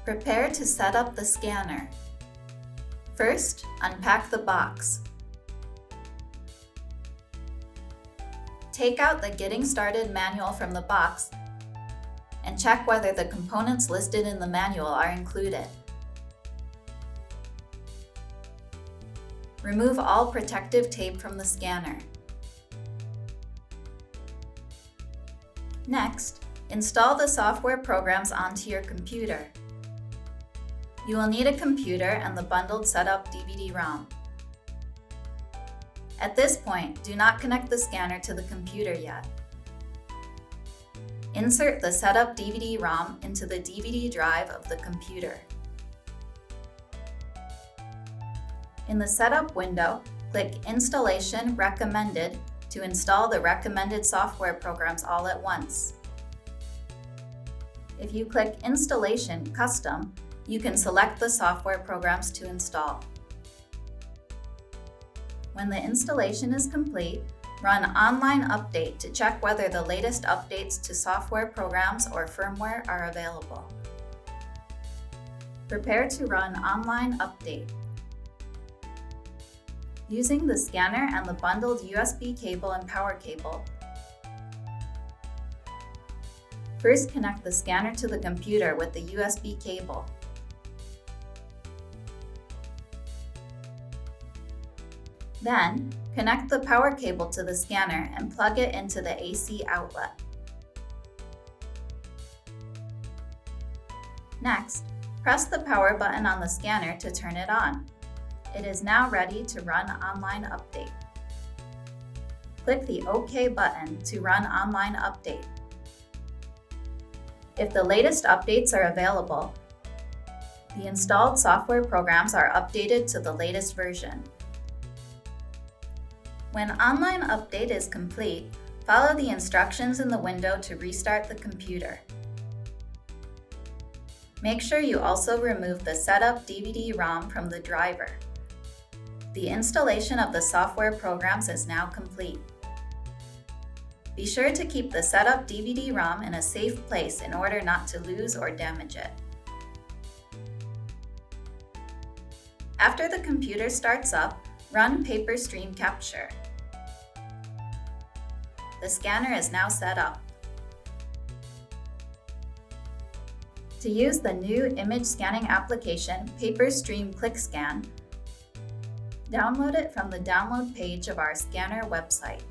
Prepare to set up the scanner. First, unpack the box. Take out the Getting Started manual from the box and check whether the components listed in the manual are included. Remove all protective tape from the scanner. Next, install the software programs onto your computer. You will need a computer and the bundled setup DVD-ROM. At this point, do not connect the scanner to the computer yet. Insert the setup DVD-ROM into the DVD drive of the computer. In the Setup window, click Installation Recommended to install the recommended software programs all at once. If you click Installation Custom, you can select the software programs to install. When the installation is complete, run Online Update to check whether the latest updates to software programs or firmware are available. Prepare to run Online Update. Using the scanner and the bundled USB cable and power cable, first connect the scanner to the computer with the USB cable. Then, connect the power cable to the scanner and plug it into the AC outlet. Next, press the power button on the scanner to turn it on. It is now ready to run Online Update. Click the OK button to run Online Update. If the latest updates are available, the installed software programs are updated to the latest version. When Online Update is complete, follow the instructions in the window to restart the computer. Make sure you also remove the setup DVD-ROM from the driver. The installation of the software programs is now complete. Be sure to keep the setup DVD-ROM in a safe place in order not to lose or damage it. After the computer starts up, run Paper Stream Capture. The scanner is now set up. To use the new image scanning application, Paper Stream ClickScan, download it from the download page of our scanner website.